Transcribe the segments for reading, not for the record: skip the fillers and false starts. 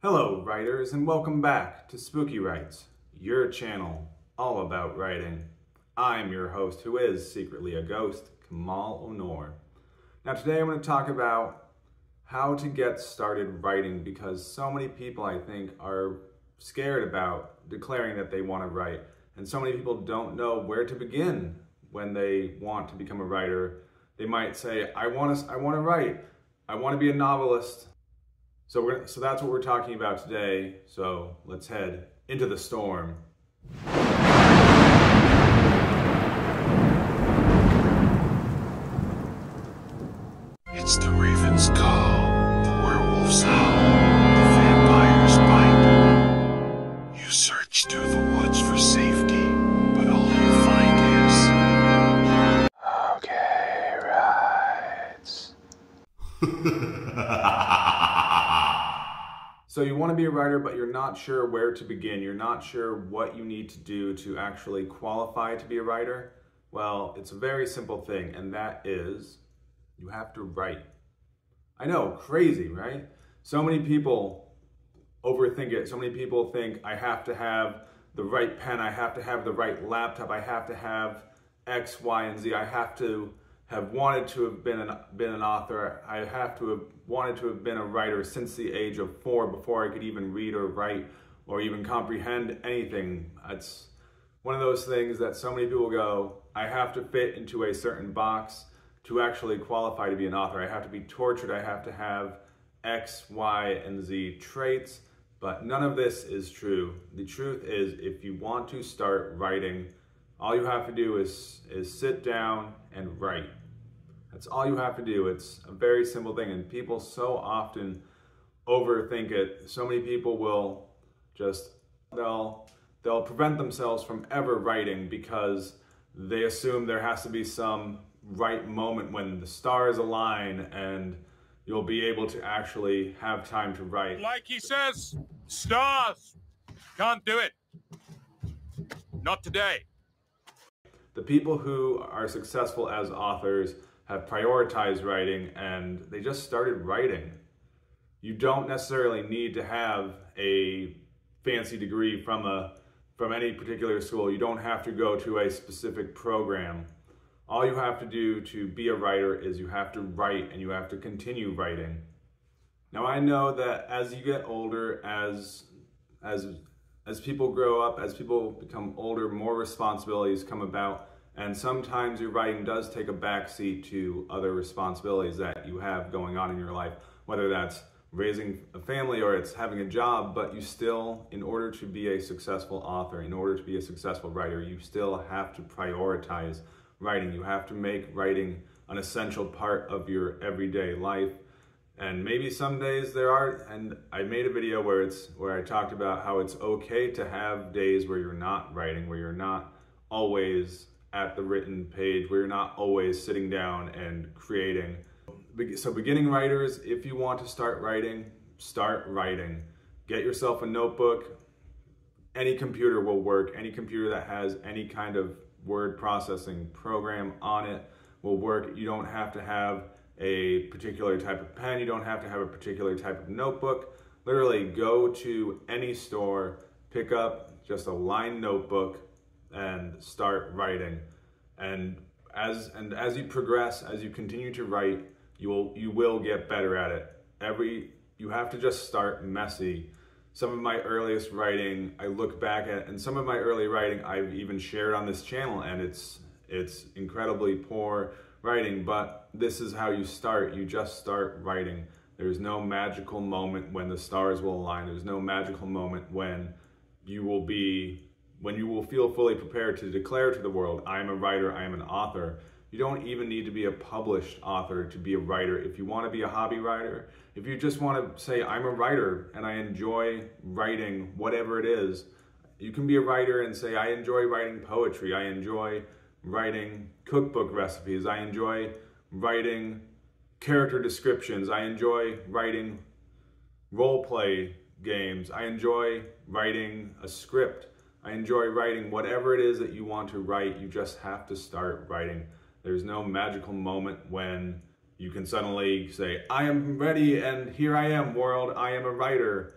Hello writers, and welcome back to Spooky Writes, your channel all about writing. I'm your host, who is secretly a ghost, Kamal Onor. Now today I'm going to talk about how to get started writing, because so many people, I think, are scared about declaring that they want to write, and so many people don't know where to begin when they want to become a writer. They might say, I want to write, I want to be a novelist. So that's what we're talking about today. So let's head into the storm. It's the raven's call, the werewolf's howl, the vampire's bite. You search through the woods for safety, but all you find is... Okay, Writes. So you want to be a writer, but you're not sure where to begin. You're not sure what you need to do to actually qualify to be a writer. Well, it's a very simple thing, and that is you have to write. I know, crazy, right? So many people overthink it. So many people think I have to have the right pen, I have to have the right laptop, I have to have X, Y, and Z. I have to have wanted to have been an author. I have to have wanted to have been a writer since the age of 4 before I could even read or write or even comprehend anything. It's one of those things that so many people go, I have to fit into a certain box to actually qualify to be an author. I have to be tortured. I have to have X, Y, and Z traits, but none of this is true. The truth is, if you want to start writing, all you have to do is sit down and write. That's all you have to do. It's a very simple thing, and people so often overthink it. So many people will just, they'll prevent themselves from ever writing because they assume there has to be some right moment when the stars align and you'll be able to actually have time to write. Like he says, stars. Can't do it. Not today. The people who are successful as authors have prioritized writing, and they just started writing. You don't necessarily need to have a fancy degree from any particular school. You don't have to go to a specific program. All you have to do to be a writer is you have to write, and you have to continue writing. Now I know that as you get older, as people grow up, as people become older, more responsibilities come about. And sometimes your writing does take a backseat to other responsibilities that you have going on in your life, whether that's raising a family or it's having a job, but you still, in order to be a successful author, in order to be a successful writer, you still have to prioritize writing. You have to make writing an essential part of your everyday life. And maybe some days there are, and I made a video where I talked about how it's okay to have days where you're not writing, where you're not always at the written page, where you're not always sitting down and creating. So beginning writers, if you want to start writing, start writing. Get yourself a notebook. Any computer will work. Any computer that has any kind of word processing program on it will work. You don't have to have a particular type of pen. You don't have to have a particular type of notebook. Literally go to any store, pick up just a lined notebook, and start writing. And as you progress, as you continue to write, you will get better at it. You have to just start messy. Some of my earliest writing I look back at, and some of my early writing I've even shared on this channel, and it's incredibly poor writing, but this is how you start. You just start writing. There's no magical moment when the stars will align. There's no magical moment when you will feel fully prepared to declare to the world, I am a writer, I am an author. You don't even need to be a published author to be a writer. If you want to be a hobby writer, if you just want to say, I'm a writer and I enjoy writing whatever it is, you can be a writer and say, I enjoy writing poetry, I enjoy writing cookbook recipes, I enjoy writing character descriptions, I enjoy writing role play games, I enjoy writing a script. I enjoy writing whatever it is that you want to write. You just have to start writing. There's no magical moment when you can suddenly say, I am ready and here I am, world, I am a writer.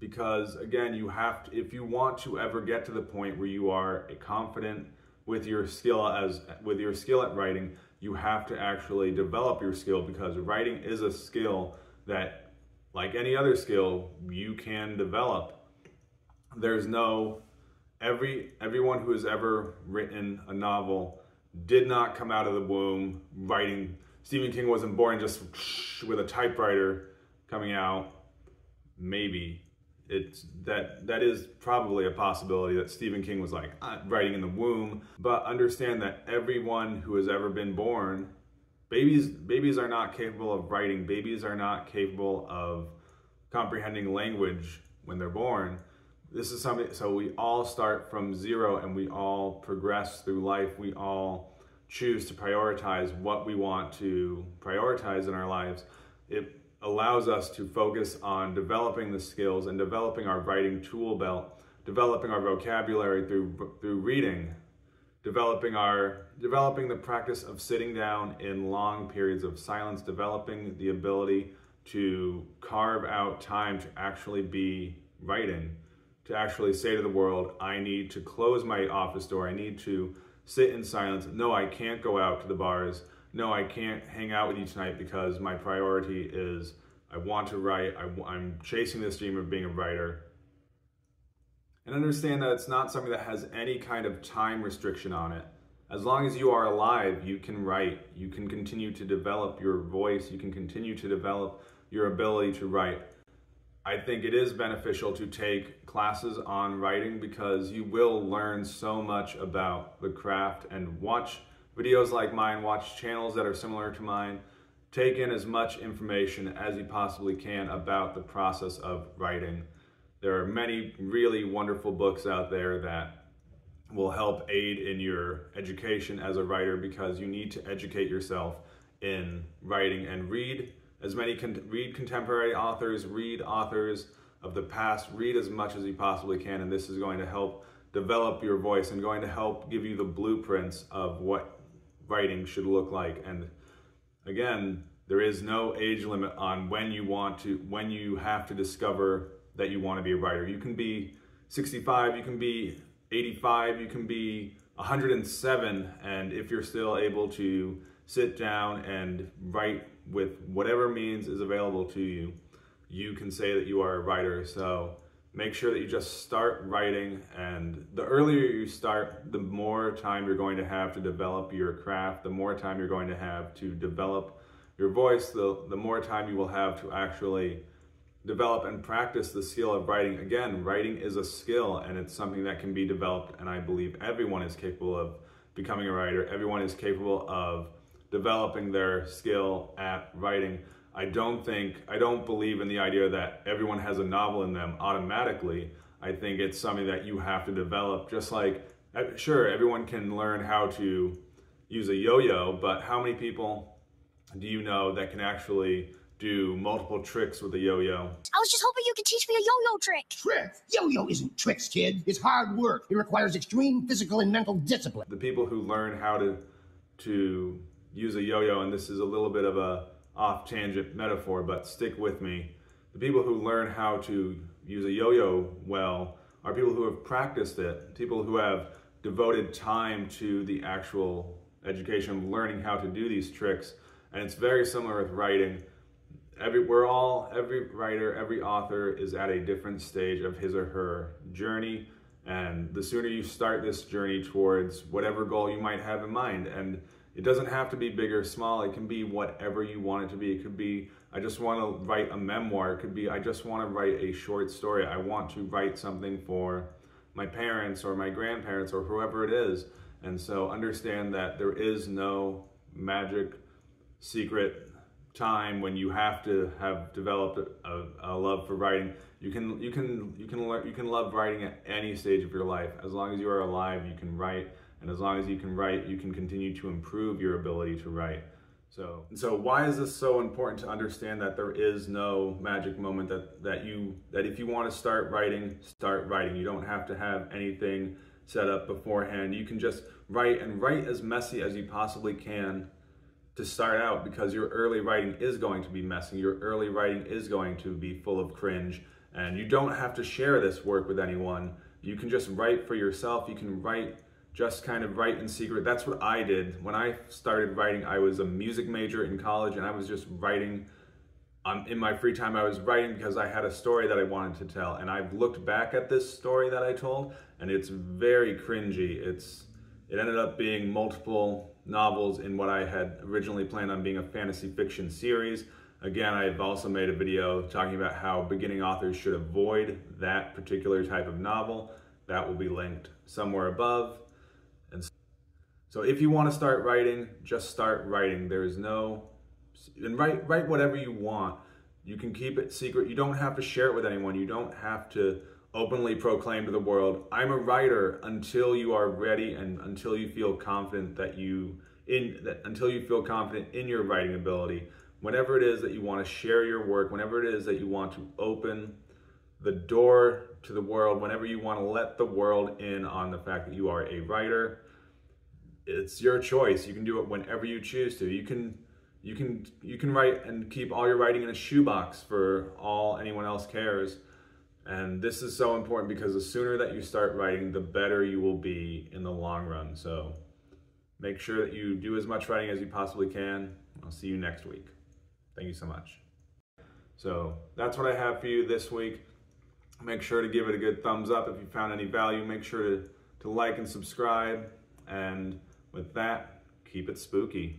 because again, you have to, if you want to ever get to the point where you are confident with your skill at writing, you have to actually develop your skill, because writing is a skill that, like any other skill, you can develop. There's no, everyone who has ever written a novel did not come out of the womb writing. Stephen King wasn't born just with a typewriter coming out. Maybe that is probably a possibility that Stephen King was like writing in the womb. But understand that everyone who has ever been born, babies are not capable of writing. Babies are not capable of comprehending language when they're born. This is something, so we all start from zero and we all progress through life. We all choose to prioritize what we want to prioritize in our lives. It allows us to focus on developing the skills and developing our writing tool belt, developing our vocabulary through reading, developing the practice of sitting down in long periods of silence, developing the ability to carve out time to actually be writing, to actually say to the world, I need to close my office door, I need to sit in silence. No, I can't go out to the bars. No, I can't hang out with you tonight because my priority is I want to write. I'm chasing this dream of being a writer. And understand that it's not something that has any kind of time restriction on it. As long as you are alive, you can write. You can continue to develop your voice. You can continue to develop your ability to write. I think it is beneficial to take classes on writing, because you will learn so much about the craft, and watch videos like mine, watch channels that are similar to mine. Take in as much information as you possibly can about the process of writing. There are many really wonderful books out there that will help aid in your education as a writer, because you need to educate yourself in writing and read contemporary authors, read authors of the past, read as much as you possibly can, and this is going to help develop your voice and going to help give you the blueprints of what writing should look like. And again, there is no age limit on when you have to discover that you want to be a writer. You can be 65, you can be 85, you can be 107, and if you're still able to sit down and write with whatever means is available to you, you can say that you are a writer. So make sure that you just start writing, and the earlier you start, the more time you're going to have to develop your craft, the more time you're going to have to develop your voice, the more time you will have to actually develop and practice the skill of writing. Again, writing is a skill, and it's something that can be developed, and I believe everyone is capable of becoming a writer. Everyone is capable of developing their skill at writing. I don't believe in the idea that everyone has a novel in them automatically. I think it's something that you have to develop. Just like, sure, everyone can learn how to use a yo-yo, but how many people do you know that can actually do multiple tricks with a yo-yo? I was just hoping you could teach me a yo-yo trick. Trick? Yo-yo isn't tricks, kid. It's hard work. It requires extreme physical and mental discipline. The people who learn how to use a yo-yo, and this is a little bit of a off-tangent metaphor, but stick with me. The people who learn how to use a yo-yo well are people who have practiced it, people who have devoted time to the actual education of learning how to do these tricks. And it's very similar with writing. Every writer, every author is at a different stage of his or her journey, and the sooner you start this journey towards whatever goal you might have in mind, and it doesn't have to be big or small, it can be whatever you want it to be. It could be, I just want to write a memoir. It could be, I just want to write a short story. I want to write something for my parents or my grandparents or whoever it is. And so understand that there is no magic secret time when you have to have developed a love for writing. You can love writing at any stage of your life. As long as you are alive, you can write, and as long as you can write, you can continue to improve your ability to write. So why is this so important to understand that there is no magic moment, that if you want to start writing, start writing. You don't have to have anything set up beforehand. You can just write, and write as messy as you possibly can to start out, because your early writing is going to be messy. Your early writing is going to be full of cringe, And you don't have to share this work with anyone. You can just write for yourself. You can write, just kind of write in secret. That's what I did. When I started writing, I was a music major in college, and I was just writing. In my free time, I was writing because I had a story that I wanted to tell. And I've looked back at this story that I told, and it's very cringy. It ended up being multiple novels in what I had originally planned on being a fantasy fiction series. Again, I've also made a video talking about how beginning authors should avoid that particular type of novel. That will be linked somewhere above. And so if you want to start writing, just start writing. And write whatever you want. You can keep it secret. You don't have to share it with anyone. You don't have to openly proclaim to the world, I'm a writer, until you are ready and until you feel confident until you feel confident in your writing ability. Whenever it is that you want to share your work, whenever it is that you want to open the door to the world, whenever you want to let the world in on the fact that you are a writer, it's your choice. You can do it whenever you choose to. You can write and keep all your writing in a shoebox for all anyone else cares. And this is so important because the sooner that you start writing, the better you will be in the long run. So make sure that you do as much writing as you possibly can. I'll see you next week. Thank you so much. So that's what I have for you this week. Make sure to give it a good thumbs up if you found any value. Make sure to like and subscribe. And with that, keep it spooky.